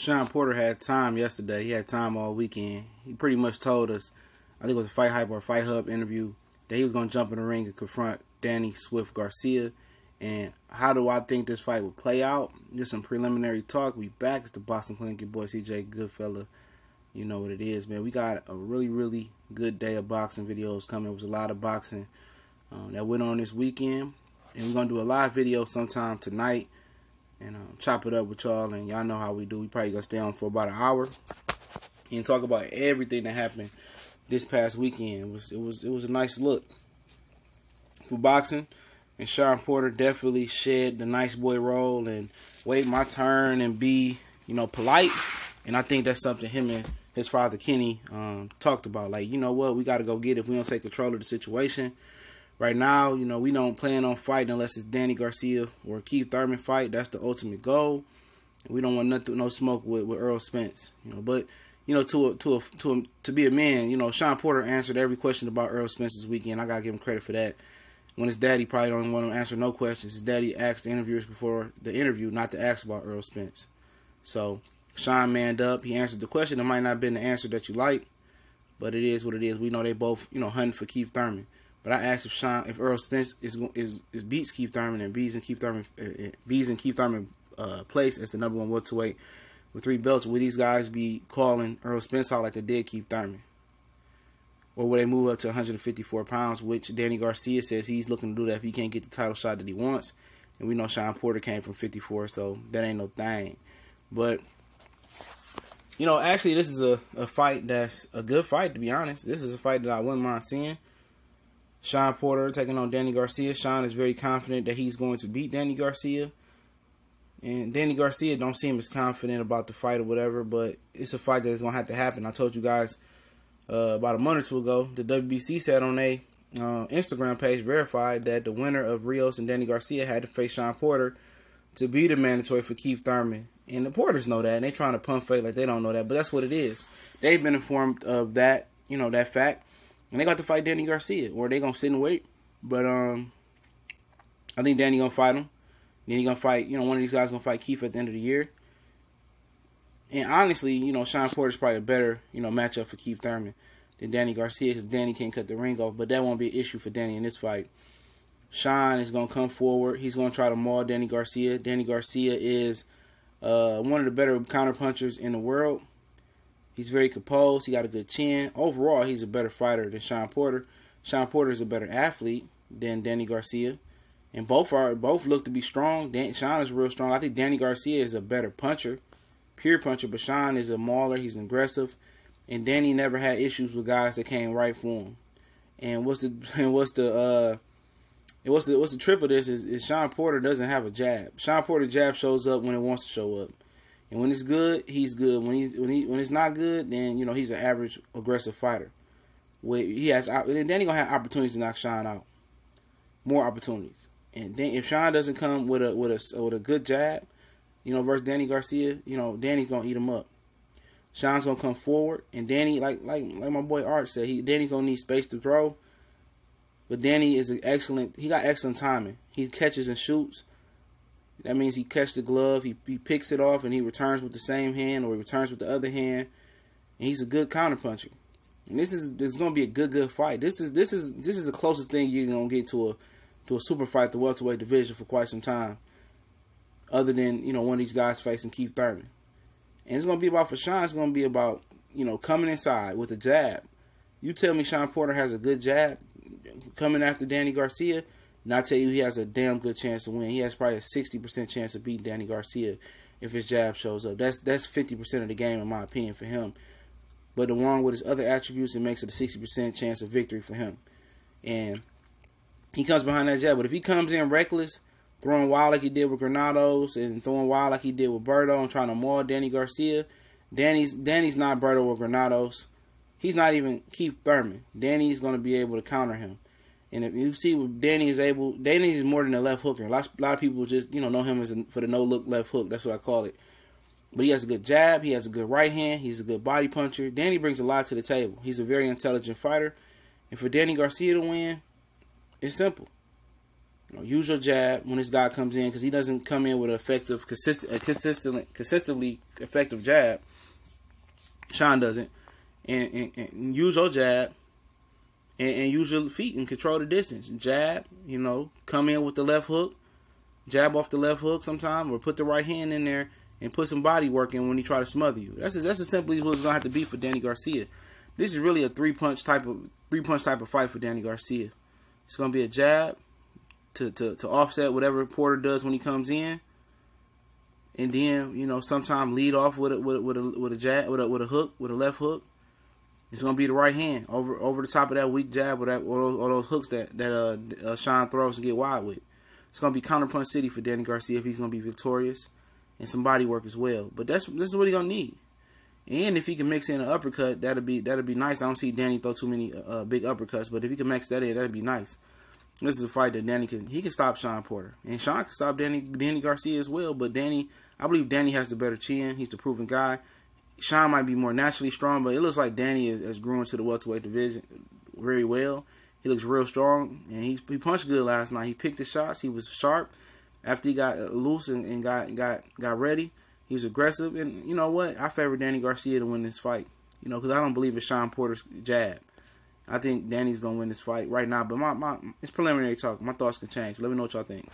Shawn Porter had time yesterday. He had time all weekend. He pretty much told us, I think it was a Fight Hype or Fight Hub interview, that he was going to jump in the ring and confront Danny Swift Garcia. And how do I think this fight would play out? Just some preliminary talk. We back. It's the Boxing Clinic. Your boy CJ Goodfella. You know what it is, man. We got a really, really good day of boxing videos coming. It was a lot of boxing that went on this weekend. And we're going to do a live video sometime tonight and chop it up with y'all. And y'all know how we do. We probably going to stay on for about an hour and talk about everything that happened this past weekend. It was a nice look for boxing. And Shawn Porter definitely shed the nice boy role and wait my turn and be, polite. And I think that's something him and his father Kenny talked about. Like, you know what, we got to go get it if we don't take control of the situation. Right now, we don't plan on fighting unless it's Danny Garcia or Keith Thurman fight. That's the ultimate goal. We don't want nothing, no smoke with Errol Spence. But to be a man, Shawn Porter answered every question about Errol Spence this weekend. I gotta give him credit for that. When his daddy probably don't want him to answer no questions. His daddy asked the interviewers before the interview not to ask about Errol Spence. So Shawn manned up. He answered the question. It might not have been the answer that you like, but it is what it is. We know they both, hunting for Keith Thurman. But I asked if Errol Spence is beats Keith Thurman and bees in Keith Thurman place as the number one welterweight with 3 belts, would these guys be calling Errol Spence out like they did Keith Thurman? Or will they move up to 154 pounds, which Danny Garcia says he's looking to do that if he can't get the title shot that he wants. And we know Shawn Porter came from 54, so that ain't no thing. But, actually this is a fight that's a good fight, to be honest. This is a fight that I wouldn't mind seeing. Shawn Porter taking on Danny Garcia. Shawn is very confident that he's going to beat Danny Garcia. And Danny Garcia don't seem as confident about the fight or whatever, but it's a fight that is going to have to happen. I told you guys about a month or two ago, the WBC said on their Instagram page, verified that the winner of Rios and Danny Garcia had to face Shawn Porter to be the mandatory for Keith Thurman. And the Porters know that, and they're trying to pump fake like they don't know that, but that's what it is. They've been informed of that, that fact, and they got to fight Danny Garcia, or they going to sit and wait. But I think Danny going to fight him. Then he going to fight, one of these guys going to fight Keith at the end of the year. And honestly, Shawn Porter's probably a better, matchup for Keith Thurman than Danny Garcia, because Danny can't cut the ring off. But that won't be an issue for Danny in this fight. Shawn is going to come forward. He's going to try to maul Danny Garcia. Danny Garcia is one of the better counterpunchers in the world. He's very composed. He got a good chin. Overall, he's a better fighter than Shawn Porter. Shawn Porter is a better athlete than Danny Garcia. And both look to be strong. Shawn is real strong. I think Danny Garcia is a better puncher. Pure puncher, but Shawn is a mauler. He's aggressive, and Danny never had issues with guys that came right for him. And what's the trip of this is Shawn Porter doesn't have a jab. Shawn Porter jab shows up when it wants to show up, and when it's good, he's good. When it's not good, then he's an average aggressive fighter. And Danny gonna have opportunities to knock Shawn out, more opportunities. And then if Shawn doesn't come with a good jab, versus Danny Garcia, Danny's gonna eat him up. Shawn's gonna come forward, and Danny, like my boy Art said, Danny's gonna need space to throw. But Danny is he got excellent timing. He catches and shoots. That means he catches the glove, he picks it off, and he returns with the same hand, or he returns with the other hand. And he's a good counterpuncher. And this is gonna be a good fight. This is the closest thing you're gonna get to a super fight, the welterweight division, for quite some time. Other than, one of these guys facing Keith Thurman. And it's going to be about, for Shawn, it's going to be about, coming inside with a jab. You tell me Shawn Porter has a good jab coming after Danny Garcia, and I tell you he has a damn good chance to win. He has probably a 60% chance of beating Danny Garcia if his jab shows up. That's 50% of the game, in my opinion, for him. But along with his other attributes, it makes it a 60% chance of victory for him. And he comes behind that jab. But if he comes in reckless, throwing wild like he did with Granados, and throwing wild like he did with Berto, and trying to maul Danny Garcia, Danny's not Berto or Granados. He's not even Keith Thurman. Danny's going to be able to counter him. And if you see what Danny is more than a left hooker. A lot of people just know him as for the no-look left hook. That's what I call it. But he has a good jab. He has a good right hand. He's a good body puncher. Danny brings a lot to the table. He's a very intelligent fighter. And for Danny Garcia to win, it's simple. Use your jab when this guy comes in, because he doesn't come in with an effective, consistently effective jab. Shawn doesn't. And use your jab and use your feet and control the distance. Jab, come in with the left hook, jab off the left hook sometime, or put the right hand in there and put some body work in when he try to smother you. That's as simply what it's gonna have to be for Danny Garcia. This is really a three punch type of fight for Danny Garcia. It's gonna be a jab to offset whatever Porter does when he comes in, and then sometime lead off with a jab, with a hook, with a left hook. It's gonna be the right hand over the top of that weak jab or those hooks that Shawn throws and get wide with. It's gonna be counterpunch city for Danny Garcia if he's gonna be victorious, and some body work as well. But this is what he's gonna need. And if he can mix in an uppercut, that'd be nice. I don't see Danny throw too many big uppercuts, but if he can mix that in, that'd be nice. This is a fight that Danny can stop Shawn Porter, and Shawn can stop Danny Garcia as well. But I believe Danny has the better chin. He's the proven guy. Shawn might be more naturally strong, but it looks like Danny has grown into the welterweight division very well. He looks real strong, and he punched good last night. He picked his shots. He was sharp after he got loose and got ready. He was aggressive, and you know what? I favor Danny Garcia to win this fight. Because I don't believe in Shawn Porter's jab. I think Danny's gonna win this fight right now. But it's preliminary talk. My thoughts can change. Let me know what y'all think.